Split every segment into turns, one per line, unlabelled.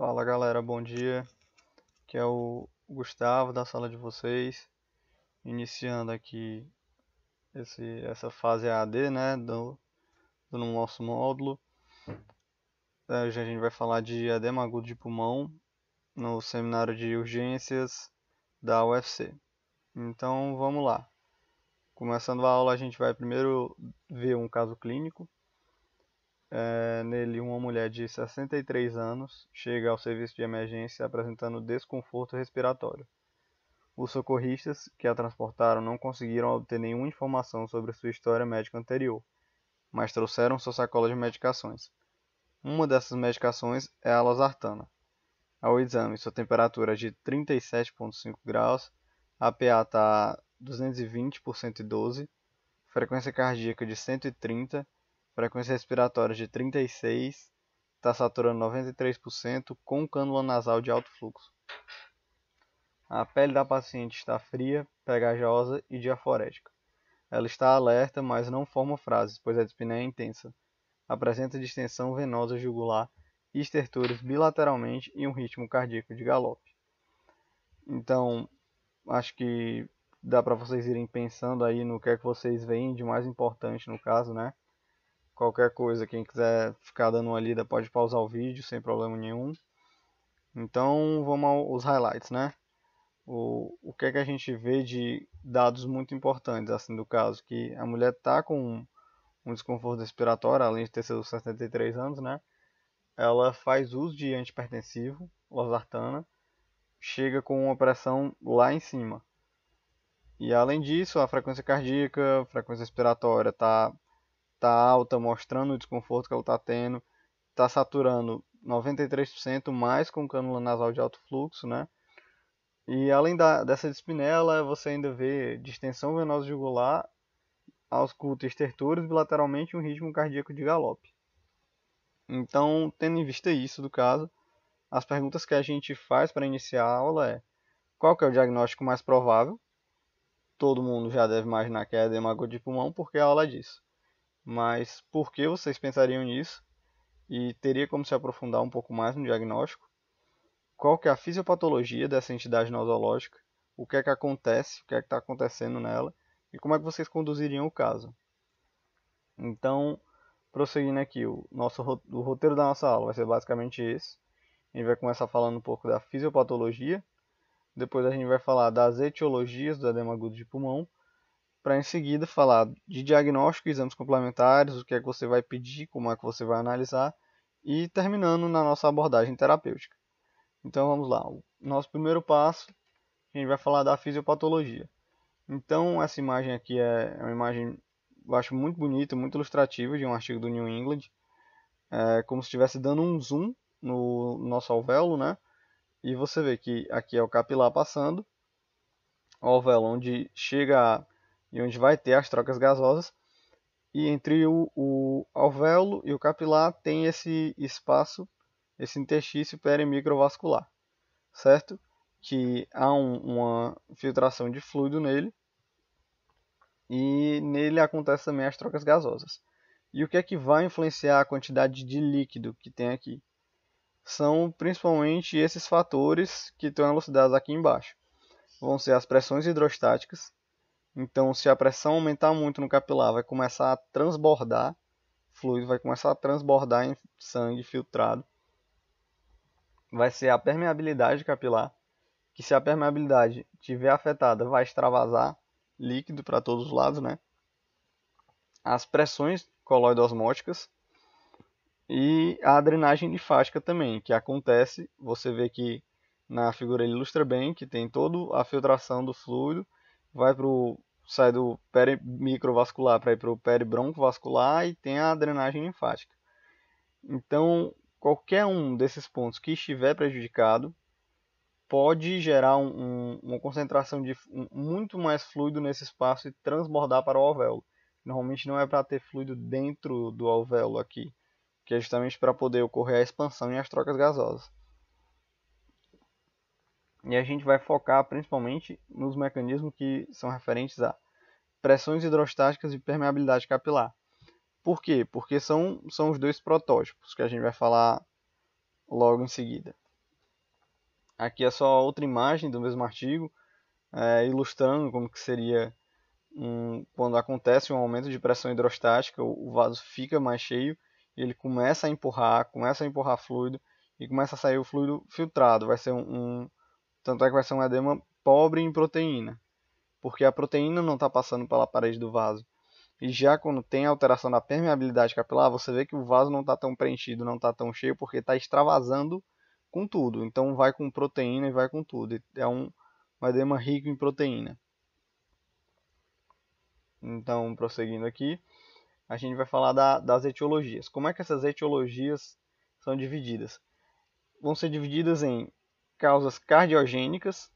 Fala galera, bom dia. Aqui é o Gustavo da sala de vocês, iniciando aqui essa fase AD, né, do nosso módulo. Hoje a gente vai falar de edema agudo de pulmão no seminário de urgências da UFC. Então vamos lá. Começando a aula, a gente vai primeiro ver um caso clínico. Nele, uma mulher de 63 anos chega ao serviço de emergência apresentando desconforto respiratório. Os socorristas que a transportaram não conseguiram obter nenhuma informação sobre sua história médica anterior, mas trouxeram sua sacola de medicações. Uma dessas medicações é a losartana. Ao exame, sua temperatura é de 37,5 graus, a PA está 220 por 112, frequência cardíaca de 130, frequência respiratória de 36, está saturando 93%, com cânula nasal de alto fluxo. A pele da paciente está fria, pegajosa e diaforética. Ela está alerta, mas não forma frases, pois a dispneia é intensa. Apresenta distensão venosa jugular e estertores bilateralmente e um ritmo cardíaco de galope. Então, acho que dá para vocês irem pensando aí no que é que vocês veem de mais importante no caso, né? Qualquer coisa, quem quiser ficar dando uma lida pode pausar o vídeo sem problema nenhum. Então, vamos aos highlights, né? O que é que a gente vê de dados muito importantes assim do caso, que a mulher está com um desconforto respiratório, além de ter seus 73 anos, né? Ela faz uso de antipertensivo, losartana, chega com uma pressão lá em cima. E além disso, a frequência cardíaca, a frequência respiratória tá alta, mostrando o desconforto que ela está tendo, está saturando 93% mais com cânula nasal de alto fluxo, né? E além dessa dispneia, você ainda vê distensão venosa jugular, ausculta estertores bilateralmente e um ritmo cardíaco de galope. Então, tendo em vista isso do caso, as perguntas que a gente faz para iniciar a aula é: qual que é o diagnóstico mais provável? Todo mundo já deve imaginar que é edema agudo de pulmão, porque a aula diz. Mas por que vocês pensariam nisso? E teria como se aprofundar um pouco mais no diagnóstico? Qual que é a fisiopatologia dessa entidade nosológica? O que é que acontece? O que é que está acontecendo nela? E como é que vocês conduziriam o caso? Então, prosseguindo aqui, o roteiro da nossa aula vai ser basicamente esse. A gente vai começar falando um pouco da fisiopatologia. Depois a gente vai falar das etiologias do edema agudo de pulmão. Para em seguida falar de diagnóstico, exames complementares, o que é que você vai pedir, como é que você vai analisar. E terminando na nossa abordagem terapêutica. Então vamos lá. O nosso primeiro passo, a gente vai falar da fisiopatologia. Então essa imagem aqui é uma imagem, eu acho muito bonita, muito ilustrativa, de um artigo do New England. É como se estivesse dando um zoom no nosso alvéolo, né? E você vê que aqui é o capilar passando, o alvéolo onde chega e onde vai ter as trocas gasosas. E entre o alvéolo e o capilar tem esse espaço, esse interstício perimicrovascular, certo? Que há uma filtração de fluido nele e nele acontece também as trocas gasosas. E o que é que vai influenciar a quantidade de líquido que tem aqui? São principalmente esses fatores que estão elucidados aqui embaixo. Vão ser as pressões hidrostáticas. Então, se a pressão aumentar muito no capilar, vai começar a transbordar fluido, vai começar a transbordar em sangue filtrado. Vai ser a permeabilidade capilar, que se a permeabilidade estiver afetada, vai extravasar líquido para todos os lados, né? As pressões coloidosmóticas e a drenagem linfática também, que acontece, você vê que na figura ele ilustra bem, que tem toda a filtração do fluido, sai do perimicrovascular para ir para o peribroncovascular e tem a drenagem linfática. Então, qualquer um desses pontos que estiver prejudicado pode gerar uma concentração de muito mais fluido nesse espaço e transbordar para o alvéolo. Normalmente não é para ter fluido dentro do alvéolo aqui, que é justamente para poder ocorrer a expansão e as trocas gasosas. E a gente vai focar principalmente nos mecanismos que são referentes a pressões hidrostáticas e permeabilidade capilar. Por quê? Porque são os dois protótipos que a gente vai falar logo em seguida. Aqui é só outra imagem do mesmo artigo, ilustrando como que seria quando acontece um aumento de pressão hidrostática, o vaso fica mais cheio, ele começa a empurrar fluido e começa a sair o fluido filtrado. Vai ser tanto é que vai ser um edema pobre em proteína, porque a proteína não está passando pela parede do vaso. E já quando tem alteração da permeabilidade capilar, você vê que o vaso não está tão preenchido, não está tão cheio, porque está extravasando com tudo. Então vai com proteína e vai com tudo. É um edema rico em proteína. Então, prosseguindo aqui, a gente vai falar das etiologias. Como é que essas etiologias são divididas? Vão ser divididas em causas cardiogênicas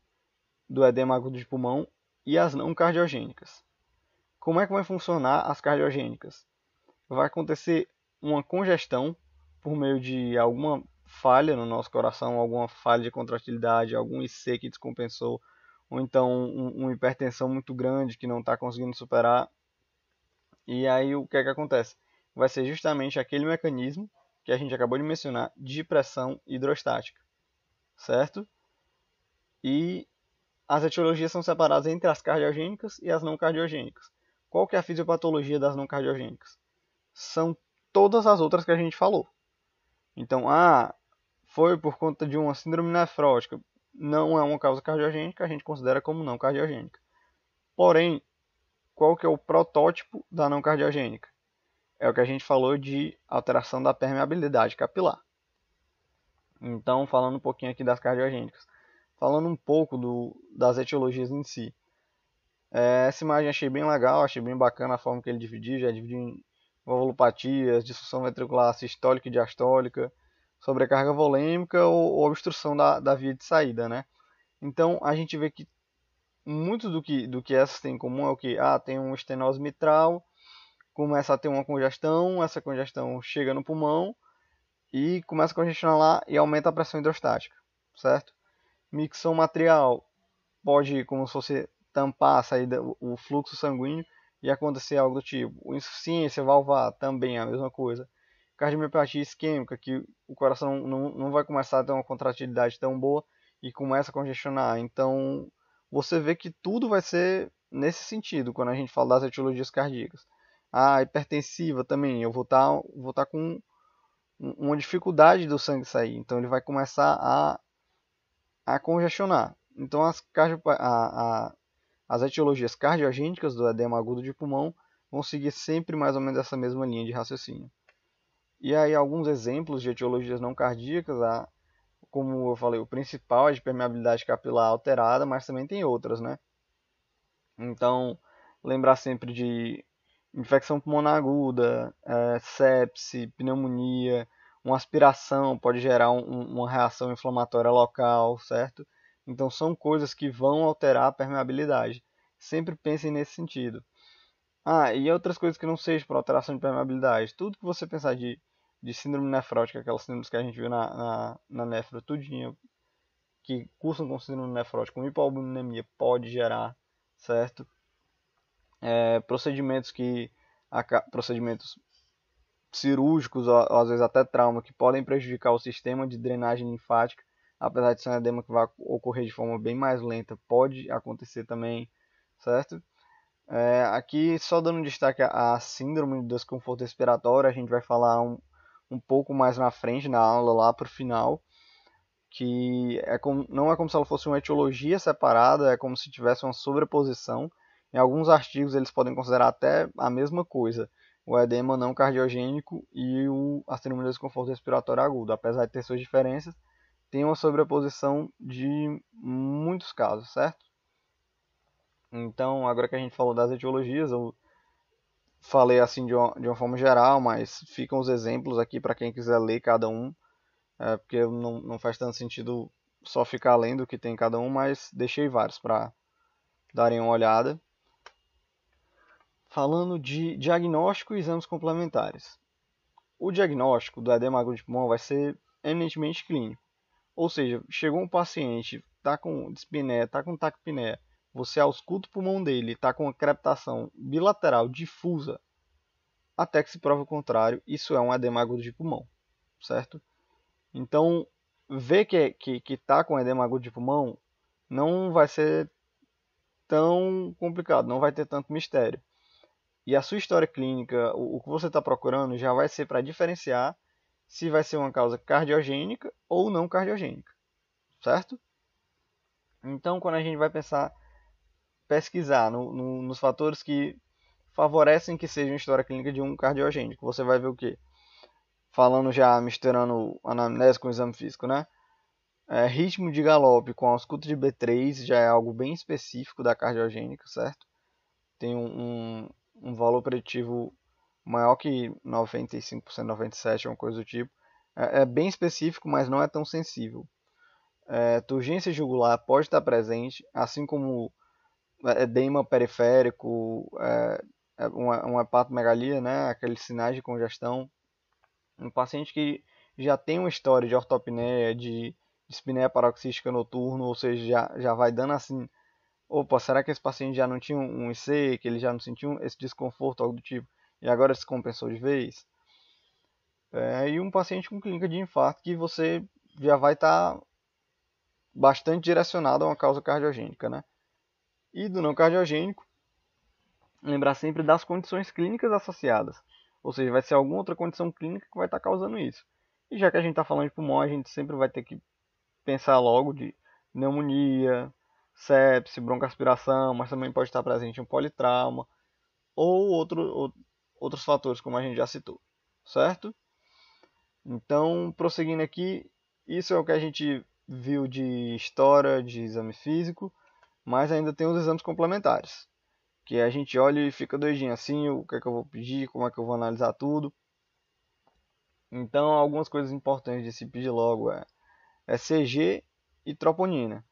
do edema agudo de pulmão e as não cardiogênicas. Como é que vai funcionar as cardiogênicas? Vai acontecer uma congestão por meio de alguma falha no nosso coração, alguma falha de contratilidade, algum IC que descompensou, ou então uma hipertensão muito grande que não está conseguindo superar. E aí o que é que acontece? Vai ser justamente aquele mecanismo que a gente acabou de mencionar de pressão hidrostática, certo? E as etiologias são separadas entre as cardiogênicas e as não cardiogênicas. Qual que é a fisiopatologia das não cardiogênicas? São todas as outras que a gente falou. Então, foi por conta de uma síndrome nefrótica. Não é uma causa cardiogênica, a gente considera como não cardiogênica. Porém, qual que é o protótipo da não cardiogênica? É o que a gente falou de alteração da permeabilidade capilar. Então, falando um pouquinho aqui das cardiogênicas. Falando um pouco das etiologias em si. Essa imagem achei bem legal, achei bem bacana a forma que ele dividiu. Já dividiu em valvulopatias, disfunção ventricular sistólica e diastólica, sobrecarga volêmica ou obstrução da via de saída, né? Então, a gente vê que muito do que essas têm em comum é o que? Tem uma estenose mitral, começa a ter uma congestão, essa congestão chega no pulmão e começa a congestionar lá e aumenta a pressão hidrostática, certo? Micção matrial pode, como se fosse tampar a saída, o fluxo sanguíneo e acontecer algo do tipo. Insuficiência valvar também é a mesma coisa. Cardiomiopatia isquêmica, que o coração não vai começar a ter uma contratilidade tão boa e começa a congestionar. Então, você vê que tudo vai ser nesse sentido quando a gente fala das etiologias cardíacas. A hipertensiva também, eu vou estar com uma dificuldade do sangue sair, então ele vai começar a congestionar. Então as etiologias cardiogênicas do edema agudo de pulmão vão seguir sempre mais ou menos essa mesma linha de raciocínio. E aí alguns exemplos de etiologias não cardíacas, como eu falei, o principal é de permeabilidade capilar alterada, mas também tem outras, né? Então, lembrar sempre de infecção pulmonar aguda, sepse, pneumonia, uma aspiração pode gerar uma reação inflamatória local, certo? Então são coisas que vão alterar a permeabilidade. Sempre pensem nesse sentido. E outras coisas que não sejam por alteração de permeabilidade. Tudo que você pensar de síndrome nefrótica, aquelas síndromes que a gente viu na nefro, tudinho, que cursam com síndrome nefrótica, com hipoalbuminemia, pode gerar, certo? Procedimentos cirúrgicos, ou às vezes até trauma, que podem prejudicar o sistema de drenagem linfática, apesar de ser um edema que vai ocorrer de forma bem mais lenta, pode acontecer também, certo? Aqui só dando destaque à síndrome do desconforto respiratório, a gente vai falar um pouco mais na frente na aula, lá para o final, que não é como se ela fosse uma etiologia separada, é como se tivesse uma sobreposição. Em alguns artigos eles podem considerar até a mesma coisa, o edema não cardiogênico e a síndrome do desconforto respiratório agudo. Apesar de ter suas diferenças, tem uma sobreposição de muitos casos, certo? Então, agora que a gente falou das etiologias, eu falei assim de uma forma geral, mas ficam os exemplos aqui para quem quiser ler cada um, porque não faz tanto sentido só ficar lendo o que tem cada um, mas deixei vários para darem uma olhada. Falando de diagnóstico e exames complementares. O diagnóstico do edema agudo de pulmão vai ser eminentemente clínico. Ou seja, chegou um paciente, está com dispneia, está com taquipneia, você ausculta o pulmão dele, está com uma crepitação bilateral difusa, até que se prove o contrário, isso é um edema agudo de pulmão, certo? Então, ver que tá com edema agudo de pulmão não vai ser tão complicado, não vai ter tanto mistério. E a sua história clínica, o que você está procurando, já vai ser para diferenciar se vai ser uma causa cardiogênica ou não cardiogênica, certo? Então, quando a gente vai pesquisar nos fatores que favorecem que seja uma história clínica de um cardiogênico, você vai ver o quê? Falando já, misturando anamnese com exame físico, né? Ritmo de galope com ausculto de B3 já é algo bem específico da cardiogênica, certo? Tem um valor preditivo maior que 95%, 97%, uma coisa do tipo. É bem específico, mas não é tão sensível. Turgência jugular pode estar presente, assim como edema periférico, uma hepatomegalia, né? Aqueles sinais de congestão. Um paciente que já tem uma história de ortopneia, de dispneia paroxística noturno, ou seja, já vai dando assim, opa, será que esse paciente já não tinha um IC, que ele já não sentiu esse desconforto, algo do tipo, e agora se compensou de vez? E um paciente com clínica de infarto que você já vai estar bastante direcionado a uma causa cardiogênica, né? E do não cardiogênico, lembrar sempre das condições clínicas associadas. Ou seja, vai ser alguma outra condição clínica que vai estar causando isso. E já que a gente está falando de pulmão, a gente sempre vai ter que pensar logo de pneumonia, sepse, broncoaspiração, mas também pode estar presente um politrauma ou outros fatores, como a gente já citou, certo? Então, prosseguindo aqui, isso é o que a gente viu de história, de exame físico, mas ainda tem os exames complementares, que a gente olha e fica doidinho assim, o que é que eu vou pedir, como é que eu vou analisar tudo. Então, algumas coisas importantes de se pedir logo é CG e troponina,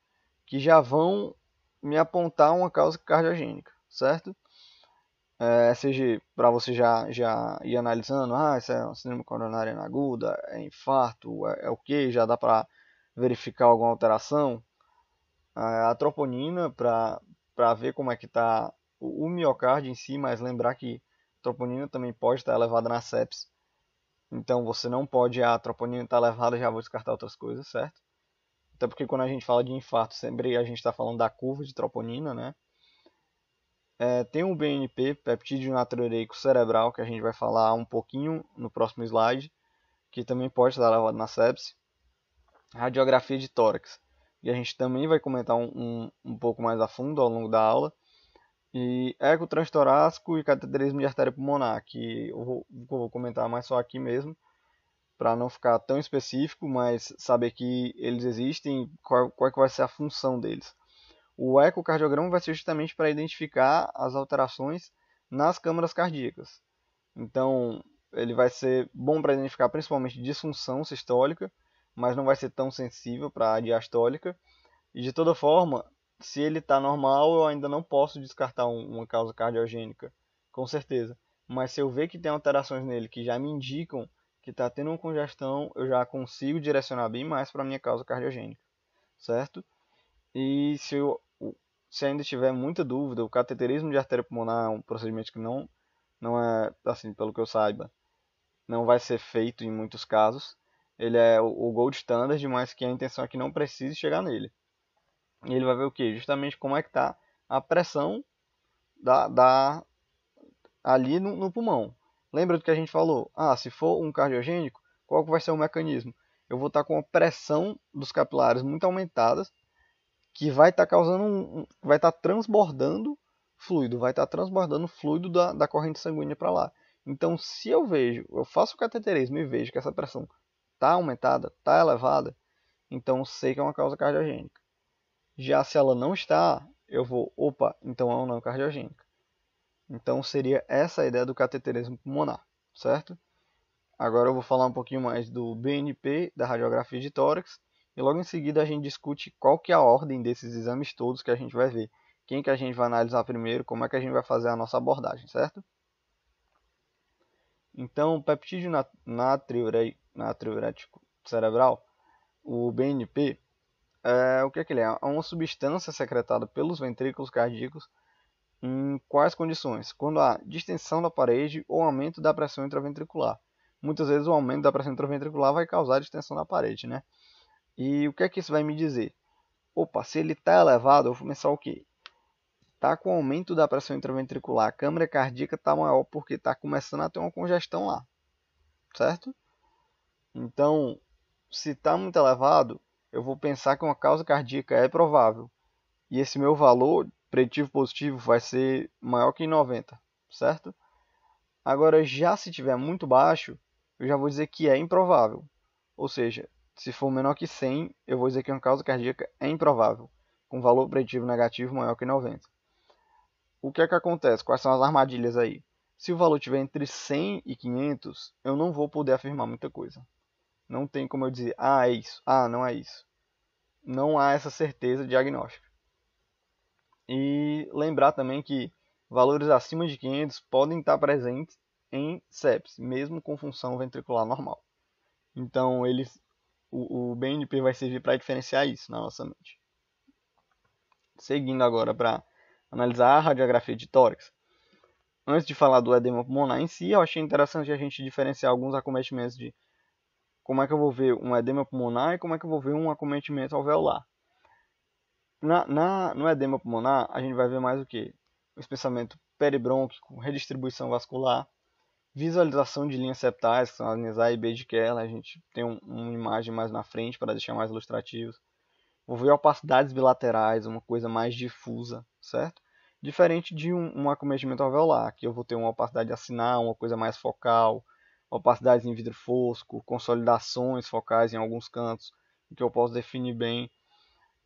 que já vão me apontar uma causa cardiogênica, certo? CG, para você já ir analisando, isso é uma síndrome coronariana aguda, é infarto, é o que? Já dá para verificar alguma alteração. A troponina, para ver como é que está o miocárdio em si, mas lembrar que a troponina também pode estar elevada na sepse. Então você não pode, a troponina está elevada, já vou descartar outras coisas, certo? Até porque quando a gente fala de infarto, sempre a gente está falando da curva de troponina, né? Tem o BNP, peptídeo natriureico cerebral, que a gente vai falar um pouquinho no próximo slide, que também pode estar elevado na sepse. Radiografia de tórax, e a gente também vai comentar um pouco mais a fundo ao longo da aula. E eco transtorácico e cateterismo de artéria pulmonar, que eu vou comentar mais só aqui mesmo, para não ficar tão específico, mas saber que eles existem, qual é que vai ser a função deles. O ecocardiograma vai ser justamente para identificar as alterações nas câmaras cardíacas. Então, ele vai ser bom para identificar principalmente disfunção sistólica, mas não vai ser tão sensível para a diastólica. E de toda forma, se ele está normal, eu ainda não posso descartar uma causa cardiogênica, com certeza. Mas se eu ver que tem alterações nele que já me indicam que está tendo uma congestão, eu já consigo direcionar bem mais para a minha causa cardiogênica, certo? E se ainda tiver muita dúvida, o cateterismo de artéria pulmonar é um procedimento que não é, assim, pelo que eu saiba, não vai ser feito em muitos casos. Ele é o gold standard, mas que a intenção é que não precise chegar nele. E ele vai ver o que? Justamente como é que está a pressão ali no pulmão. Lembra do que a gente falou? Se for um cardiogênico, qual que vai ser o mecanismo? Eu vou estar com a pressão dos capilares muito aumentada, que vai estar causando vai estar transbordando fluido, vai estar transbordando fluido da corrente sanguínea para lá. Então, se eu faço o cateterismo e vejo que essa pressão está aumentada, está elevada, então sei que é uma causa cardiogênica. Já se ela não está, eu vou, então é um não cardiogênica. Então seria essa a ideia do cateterismo pulmonar, certo? Agora eu vou falar um pouquinho mais do BNP, da radiografia de tórax, e logo em seguida a gente discute qual que é a ordem desses exames todos que a gente vai ver. Quem que a gente vai analisar primeiro, como é que a gente vai fazer a nossa abordagem, certo? Então, peptídeo natriurético cerebral, o BNP, o que é que ele é? É uma substância secretada pelos ventrículos cardíacos em quais condições? Quando há distensão da parede ou aumento da pressão intraventricular. Muitas vezes o aumento da pressão intraventricular vai causar distensão da parede, né? E o que é que isso vai me dizer? Opa, se ele está elevado, eu vou pensar o quê? Está com aumento da pressão intraventricular, a câmara cardíaca está maior porque está começando a ter uma congestão lá, certo? Então, se está muito elevado, eu vou pensar que uma causa cardíaca é provável. E esse meu valor preditivo positivo vai ser maior que 90, certo? Agora, já se tiver muito baixo, eu já vou dizer que é improvável. Ou seja, se for menor que 100, eu vou dizer que uma causa cardíaca é improvável, com valor preditivo negativo maior que 90. O que é que acontece? Quais são as armadilhas aí? Se o valor estiver entre 100 e 500, eu não vou poder afirmar muita coisa. Não tem como eu dizer, é isso, não é isso. Não há essa certeza diagnóstica. E lembrar também que valores acima de 500 podem estar presentes em sepse, mesmo com função ventricular normal. Então, o BNP vai servir para diferenciar isso na nossa mente. Seguindo agora para analisar a radiografia de tórax. Antes de falar do edema pulmonar em si, eu achei interessante a gente diferenciar alguns acometimentos de como é que eu vou ver um edema pulmonar e como é que eu vou ver um acometimento alveolar. No edema pulmonar, a gente vai ver mais o que? O espessamento peribrônquico, redistribuição vascular, visualização de linhas septais, que são as linhas A e B de Kehler. A gente tem uma imagem mais na frente para deixar mais ilustrativos. Vou ver opacidades bilaterais, uma coisa mais difusa, certo? Diferente de um acometimento alveolar, que eu vou ter uma opacidade acinar, uma coisa mais focal, opacidades em vidro fosco, consolidações focais em alguns cantos, que eu posso definir bem.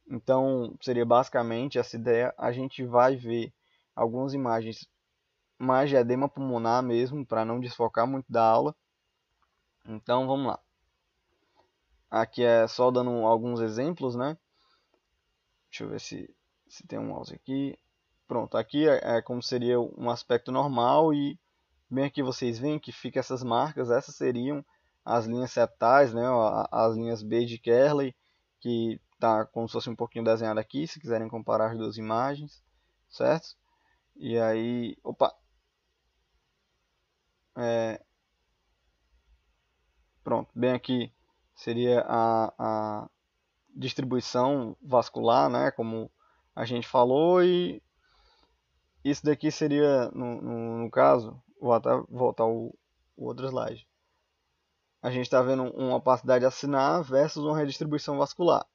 Então, seria basicamente essa ideia. A gente vai ver algumas imagens mais de edema pulmonar mesmo, para não desfocar muito da aula. Então, vamos lá. Aqui é só dando alguns exemplos, né? Deixa eu ver se tem um mouse aqui. Pronto, aqui é como seria um aspecto normal e bem aqui vocês veem que fica essas marcas. Essas seriam as linhas septais, né? As linhas B de Kerley, que tá como se fosse um pouquinho desenhado aqui, se quiserem comparar as duas imagens, certo? E aí, opa, é, pronto, bem aqui seria a distribuição vascular, né? Como a gente falou, e isso daqui seria, no caso, vou até voltar o outro slide. A gente está vendo uma opacidade acinar versus uma redistribuição vascular.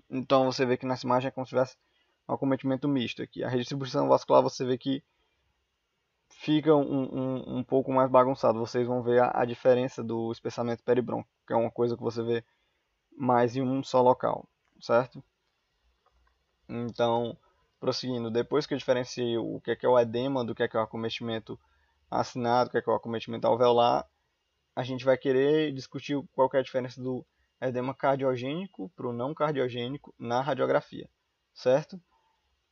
Então você vê que nessa imagem é como se tivesse um acometimento misto aqui. A redistribuição vascular você vê que fica um pouco mais bagunçado. Vocês vão ver a diferença do espessamento peribrônquico, que é uma coisa que você vê mais em um só local, certo? Então, prosseguindo, depois que eu diferenciei o que é o edema do que é o acometimento acinado, o que é o acometimento alveolar, a gente vai querer discutir qual é a diferença do edema cardiogênico para o não cardiogênico na radiografia, certo?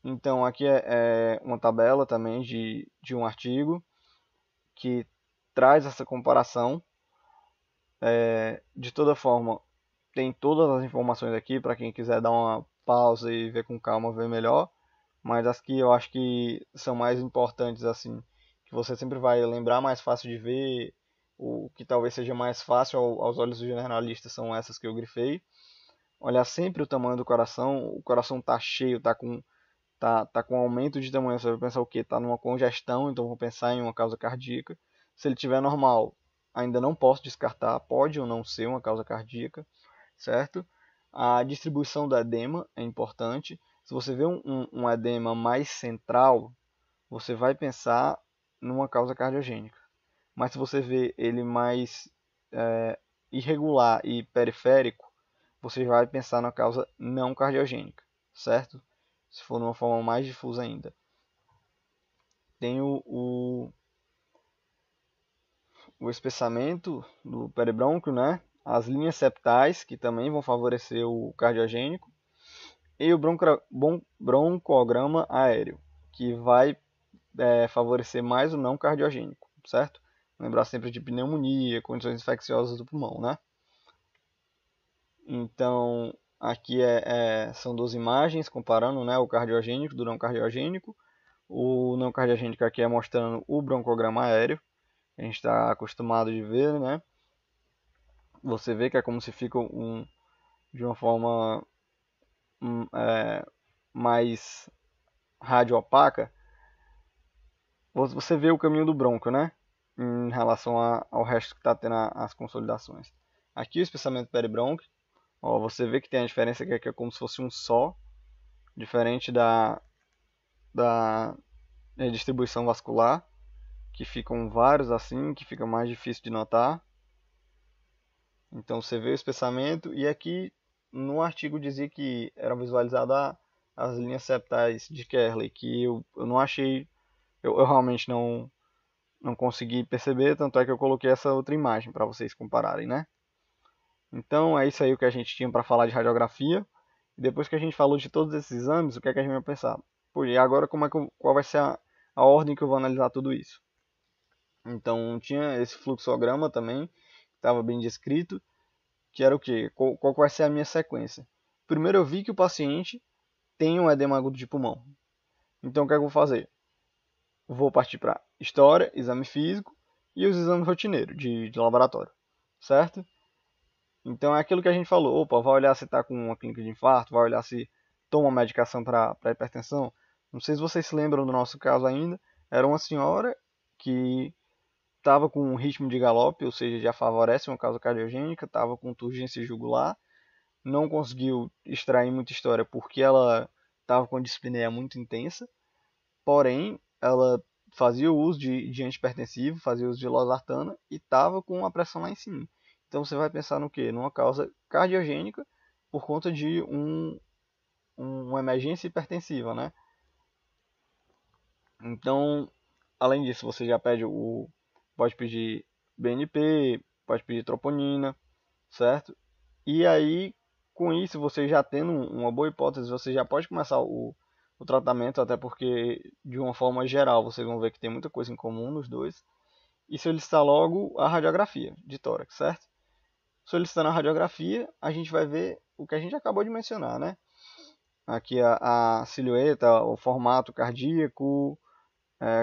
Então, aqui é uma tabela também de um artigo que traz essa comparação. De toda forma, tem todas as informações aqui para quem quiser dar uma pausa e ver com calma, ver melhor. Mas as que eu acho que são mais importantes, assim, que você sempre vai lembrar, mais fácil de ver, o que talvez seja mais fácil aos olhos do generalista são essas que eu grifei. Olhar sempre o tamanho do coração, o coração tá cheio, tá com aumento de tamanho, você vai pensar o quê? Tá numa congestão, então vou pensar em uma causa cardíaca. Se ele tiver normal, ainda não posso descartar, pode ou não ser uma causa cardíaca, certo? A distribuição do edema é importante. Se você vê um edema mais central, você vai pensar numa causa cardiogênica. Mas se você vê ele mais irregular e periférico, você vai pensar na causa não cardiogênica, certo? Se for de uma forma mais difusa ainda. Tem o espessamento do peribrônquio, né? As linhas septais, que também vão favorecer o cardiogênico, e o broncograma aéreo, que vai favorecer mais o não cardiogênico, certo? Lembrar sempre de pneumonia, condições infecciosas do pulmão, né? Então, aqui são duas imagens comparando, né, o cardiogênico do não cardiogênico. O não cardiogênico aqui é mostrando o broncograma aéreo, a gente está acostumado de ver, né? Você vê que é como se fica de uma forma mais radiopaca, você vê o caminho do Bronco, né? Em relação ao resto que está tendo as consolidações. Aqui o espessamento peribronco, ó, você vê que tem a diferença que é como se fosse um só, diferente da distribuição vascular, que ficam vários assim, que fica mais difícil de notar. Então você vê o espessamento, e aqui no artigo dizia que era visualizado as linhas septais de Kerley, que eu não achei, eu realmente não consegui perceber, tanto é que eu coloquei essa outra imagem para vocês compararem, né? Então é isso aí o que a gente tinha para falar de radiografia. E depois que a gente falou de todos esses exames, o que é que a gente vai pensar? Pô, e agora qual vai ser a ordem que eu vou analisar tudo isso? Então tinha esse fluxograma também, que estava bem descrito, que era o quê? Qual vai ser a minha sequência? Primeiro eu vi que o paciente tem um edema agudo de pulmão. Então o que é que eu vou fazer? Vou partir para história, exame físico e os exames rotineiros de laboratório, certo? Então é aquilo que a gente falou, opa, vai olhar se está com uma clínica de infarto, vai olhar se toma medicação para hipertensão. Não sei se vocês se lembram do nosso caso ainda, era uma senhora que estava com um ritmo de galope, ou seja, já favorece uma causa cardiogênica, estava com turgência jugular, não conseguiu extrair muita história porque ela estava com a dispneia muito intensa, porém ela fazia o uso de antihipertensivo, fazia uso de losartana e estava com a pressão lá em cima. Então você vai pensar no quê? Numa causa cardiogênica por conta de uma emergência hipertensiva, né? Então, além disso, você já pode pedir BNP, pode pedir troponina, certo? E aí, com isso, você já tendo uma boa hipótese, você já pode começar o tratamento, até porque, de uma forma geral, vocês vão ver que tem muita coisa em comum nos dois. E solicitar logo a radiografia de tórax, certo? Solicitando a radiografia, a gente vai ver o que a gente acabou de mencionar, né? Aqui a silhueta, o formato cardíaco,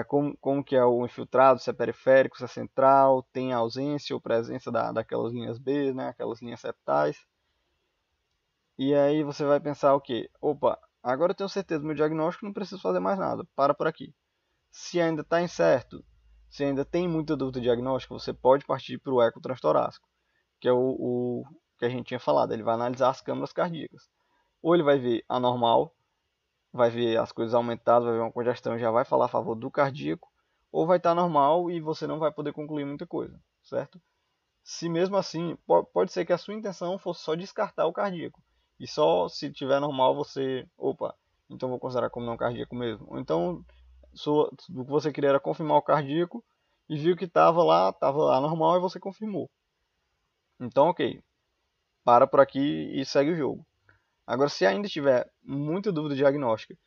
como que é o infiltrado, se é periférico, se é central, tem ausência ou presença daquelas linhas B, né? Aquelas linhas septais. E aí você vai pensar o quê? Opa, agora eu tenho certeza do meu diagnóstico, não preciso fazer mais nada. Para por aqui. Se ainda está incerto, se ainda tem muita dúvida diagnóstica, você pode partir para o eco transtorácico, que é o que a gente tinha falado. Ele vai analisar as câmaras cardíacas. Ou ele vai ver anormal, vai ver as coisas aumentadas, vai ver uma congestão e já vai falar a favor do cardíaco, ou vai estar normal e você não vai poder concluir muita coisa, certo? Se mesmo assim, pode ser que a sua intenção fosse só descartar o cardíaco. E só se tiver normal você, opa, então vou considerar como não cardíaco mesmo. Ou então, o que você queria era confirmar o cardíaco e viu que estava lá normal e você confirmou. Então, ok, para por aqui e segue o jogo. Agora, se ainda tiver muita dúvida diagnóstica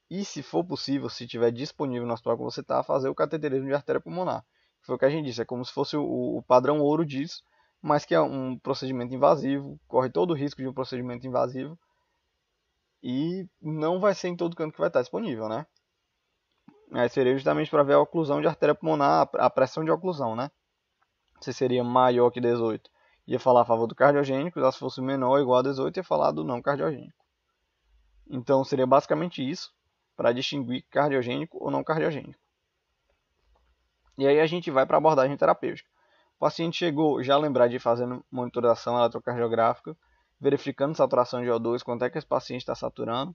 e se for possível, se tiver disponível no hospital que você está, fazer o cateterismo de artéria pulmonar. Foi o que a gente disse, é como se fosse o padrão ouro disso, mas que é um procedimento invasivo, corre todo o risco de um procedimento invasivo e não vai ser em todo canto que vai estar disponível, né? Aí seria justamente para ver a oclusão de artéria pulmonar, a pressão de oclusão, né? Se seria maior que 18, ia falar a favor do cardiogênico, já se fosse menor ou igual a 18, ia falar do não cardiogênico. Então seria basicamente isso, para distinguir cardiogênico ou não cardiogênico. E aí a gente vai para a abordagem terapêutica. O paciente chegou já a lembrar de fazer monitoração eletrocardiográfica, verificando saturação de O2, quanto é que esse paciente está saturando,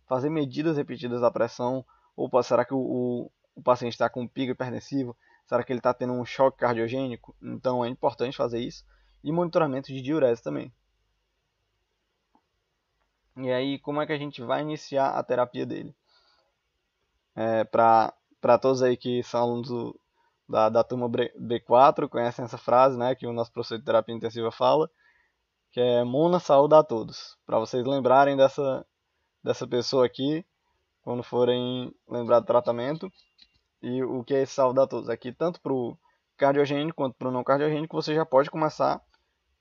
fazer medidas repetidas da pressão. Opa, será que o paciente está com pico hipertensivo? Será que ele está tendo um choque cardiogênico? Então é importante fazer isso. E monitoramento de diurese também. E aí, como é que a gente vai iniciar a terapia dele? Para todos aí que são alunos da turma B4, conhecem essa frase, né, que o nosso professor de terapia intensiva fala, que é Mona saúde a todos. Para vocês lembrarem dessa pessoa aqui, quando forem lembrar do tratamento. E o que é esse saúde a todos? Aqui, tanto para o cardiogênico quanto para o não cardiogênico, você já pode começar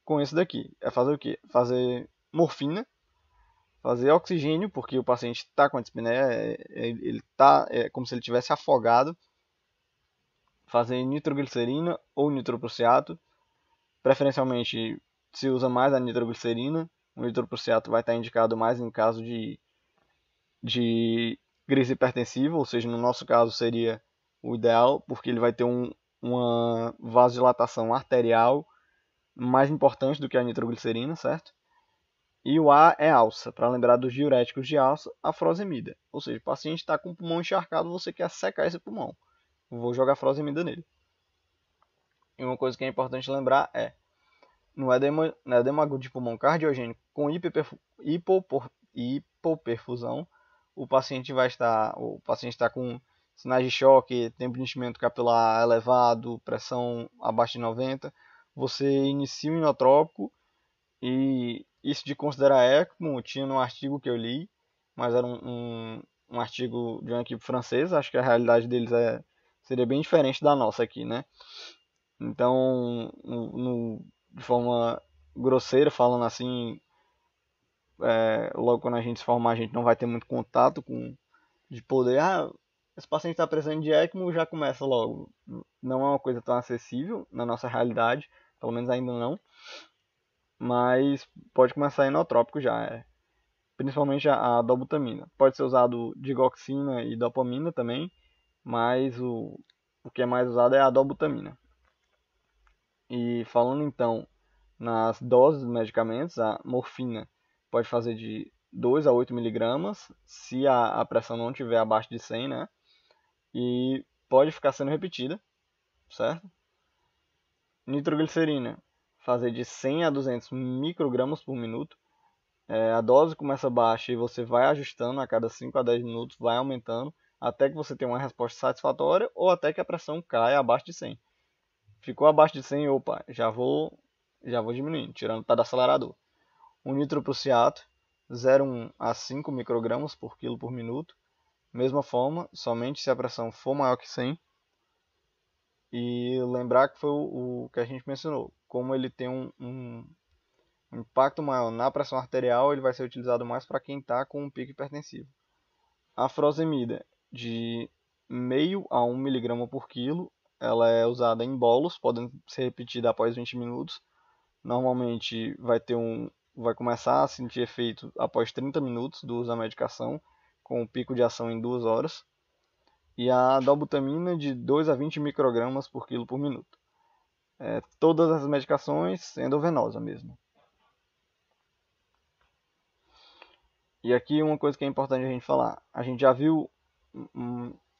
com esse daqui. É fazer o quê? Fazer morfina, fazer oxigênio, porque o paciente está com a dispneia, ele está como se ele tivesse afogado. Fazer nitroglicerina ou nitroprussiato. Preferencialmente se usa mais a nitroglicerina, O nitroprusiato vai estar indicado mais em caso de crise hipertensiva, ou seja, no nosso caso seria o ideal, porque ele vai ter uma vasodilatação arterial mais importante do que a nitroglicerina, certo? E o A é alça, para lembrar dos diuréticos de alça, a furosemida. Ou seja, o paciente está com o pulmão encharcado, você quer secar esse pulmão. Vou jogar furosemida nele. E uma coisa que é importante lembrar é, no edema agudo de pulmão cardiogênico com hipoperfusão, o paciente está com sinais de choque, tempo de enchimento capilar elevado, pressão abaixo de 90. Você inicia o inotrópico e isso de considerar ECMO tinha no artigo que eu li, mas era um artigo de uma equipe francesa, acho que a realidade deles seria bem diferente da nossa aqui, né? Então, de forma grosseira, falando assim, logo quando a gente se formar, a gente não vai ter muito contato de poder, esse paciente está precisando de ECMO, já começa logo. Não é uma coisa tão acessível na nossa realidade, pelo menos ainda não, mas pode começar inotrópico já, principalmente a dobutamina. Pode ser usado digoxina e dopamina também, mas o que é mais usado é a dobutamina. E falando então nas doses dos medicamentos, a morfina pode fazer de 2 a 8 miligramas, se a pressão não estiver abaixo de 100, né? E pode ficar sendo repetida, certo? Nitroglicerina, fazer de 100 a 200 microgramas por minuto. A dose começa baixa e você vai ajustando a cada 5 a 10 minutos, vai aumentando, até que você tenha uma resposta satisfatória ou até que a pressão caia abaixo de 100. Ficou abaixo de 100, opa, já vou diminuindo, tirando o pé do acelerador. O nitroprusiato, 0,1 a 5 microgramas por quilo por minuto. Mesma forma, somente se a pressão for maior que 100. E lembrar que foi o que a gente mencionou. Como ele tem um impacto maior na pressão arterial, ele vai ser utilizado mais para quem está com um pico hipertensivo. A furosemida, de meio a 1 mg por quilo, ela é usada em bolos, podem ser repetida após 20 minutos. Normalmente vai começar a sentir efeito após 30 minutos do uso da medicação, com um pico de ação em 2 horas. E a dobutamina de 2 a 20 microgramas por quilo por minuto. Todas as medicações endovenosa mesmo. E aqui uma coisa que é importante a gente falar. A gente já viu,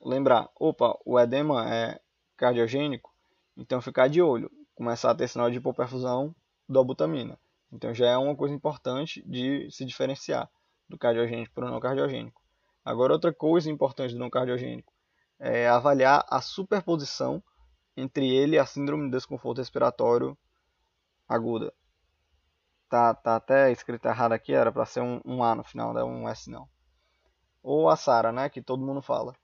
lembrar, o edema é cardiogênico, então ficar de olho, começar a ter sinal de hipoperfusão, dobutamina. Então já é uma coisa importante de se diferenciar do cardiogênico para o não cardiogênico. Agora outra coisa importante do não cardiogênico é avaliar a superposição entre ele e a síndrome de desconforto respiratório aguda. Tá até escrito errado aqui, era para ser um A no final, não é um S não. Ou a SARA, né, que todo mundo fala.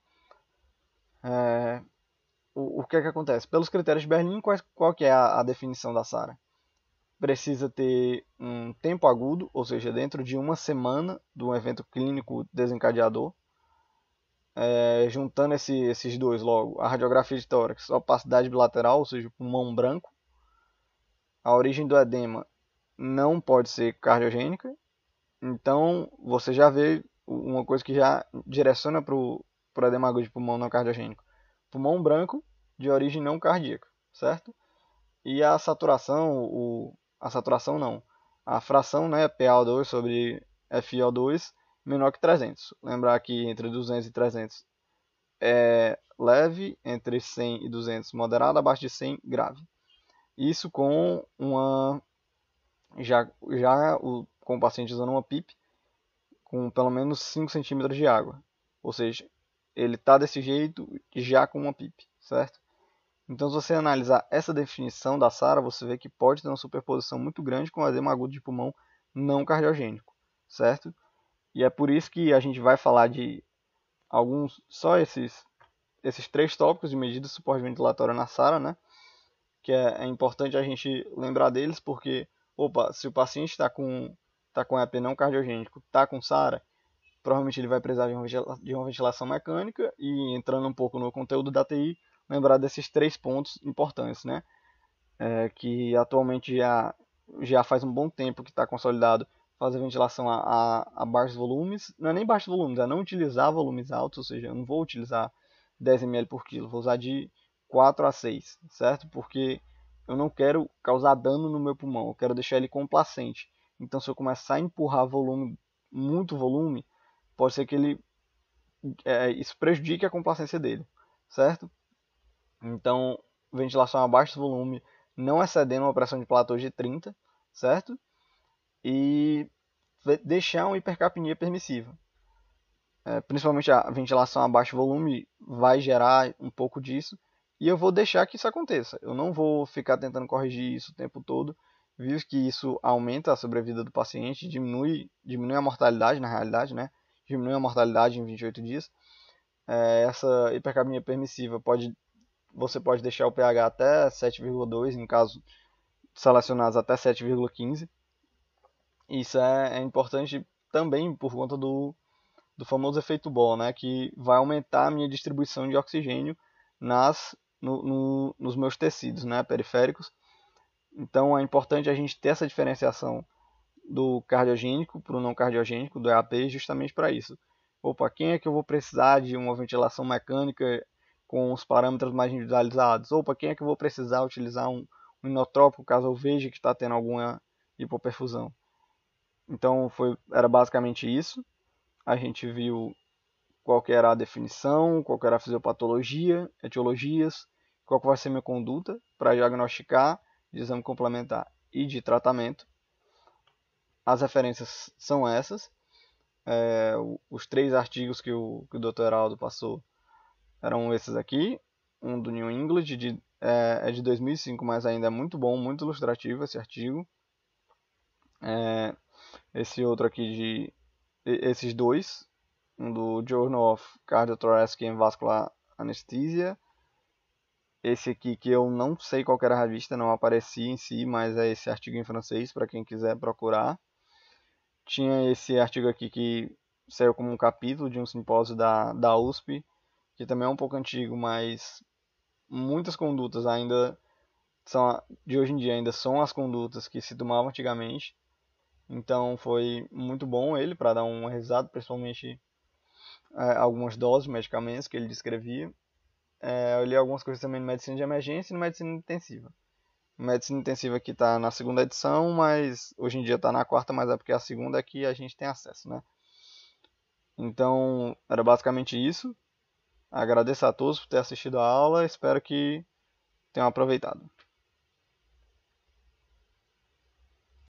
O que é que acontece? Pelos critérios de Berlim, qual que é a definição da SARA? Precisa ter um tempo agudo, ou seja, dentro de uma semana do evento clínico desencadeador. Juntando esses dois logo, a radiografia de tórax, opacidade bilateral, ou seja, pulmão branco. A origem do edema não pode ser cardiogênica. Então, você já vê uma coisa que já direciona para o edema agudo de pulmão não cardiogênico. Pulmão branco de origem não cardíaca, certo? E a saturação, a fração, né, PaO2 sobre FiO2 menor que 300. Lembrar que entre 200 e 300 é leve, entre 100 e 200 moderado, abaixo de 100 grave. Isso com com o paciente usando uma PIP com pelo menos 5 centímetros de água. Ou seja, ele está desse jeito já com uma PIP, certo? Então, se você analisar essa definição da SARA, você vê que pode ter uma superposição muito grande com o edema agudo de pulmão não cardiogênico, certo? E é por isso que a gente vai falar de só esses 3 tópicos de medida de suporte ventilatório na SARA, né? Que é importante a gente lembrar deles, porque, se o paciente está com EP não cardiogênico, está com SARA, provavelmente ele vai precisar de uma ventilação mecânica. E entrando um pouco no conteúdo da TI, lembrar desses 3 pontos importantes, né? Que atualmente já faz um bom tempo que está consolidado fazer ventilação a baixos volumes, não é nem baixos volumes, é não utilizar volumes altos, ou seja, eu não vou utilizar 10 ml por quilo, vou usar de 4 a 6, certo? Porque eu não quero causar dano no meu pulmão, eu quero deixar ele complacente. Então, se eu começar a empurrar volume, muito volume, pode ser que isso prejudique a complacência dele, certo? Então, ventilação a baixo volume, não excedendo uma pressão de platô de 30, certo? E deixar uma hipercapnia permissiva. Principalmente a ventilação a baixo volume vai gerar um pouco disso, e eu vou deixar que isso aconteça. Eu não vou ficar tentando corrigir isso o tempo todo, visto que isso aumenta a sobrevida do paciente, diminui a mortalidade na realidade, né? Diminui a mortalidade em 28 dias. Essa hipercapnia permissiva você pode deixar o pH até 7,2, em casos selecionados até 7,15. Isso é importante também por conta do famoso efeito Bohr, né, que vai aumentar a minha distribuição de oxigênio nos meus tecidos, né, periféricos. Então é importante a gente ter essa diferenciação do cardiogênico para o não cardiogênico, do EAP, justamente para isso. Opa, quem é que eu vou precisar de uma ventilação mecânica com os parâmetros mais individualizados? Opa, quem é que eu vou precisar utilizar um inotrópico caso eu veja que está tendo alguma hipoperfusão? Então era basicamente isso. A gente viu qual que era a definição, qual que era a fisiopatologia, etiologias, qual que vai ser a minha conduta para diagnosticar, de exame complementar e de tratamento. As referências são essas. Os 3 artigos que o Dr. Heraldo passou eram esses aqui. Um do New England, é de 2005, mas ainda é muito bom, muito ilustrativo esse artigo. Esse outro aqui, esses dois, um do Journal of Cardiothoracic and Vascular Anesthesia. Esse aqui que eu não sei qual era a revista, não aparecia em si, mas é esse artigo em francês, para quem quiser procurar. Tinha esse artigo aqui que saiu como um capítulo de um simpósio da USP, que também é um pouco antigo, mas muitas condutas ainda de hoje em dia ainda são as condutas que se tomavam antigamente. Então foi muito bom ele para dar um resultado, principalmente algumas doses de medicamentos que ele descrevia. Eu li algumas coisas também de medicina de emergência e medicina intensiva. Medicina intensiva aqui está na segunda edição, mas hoje em dia está na quarta, mas é porque a segunda é que a gente tem acesso, né? Então, era basicamente isso. Agradeço a todos por ter assistido a aula, espero que tenham aproveitado.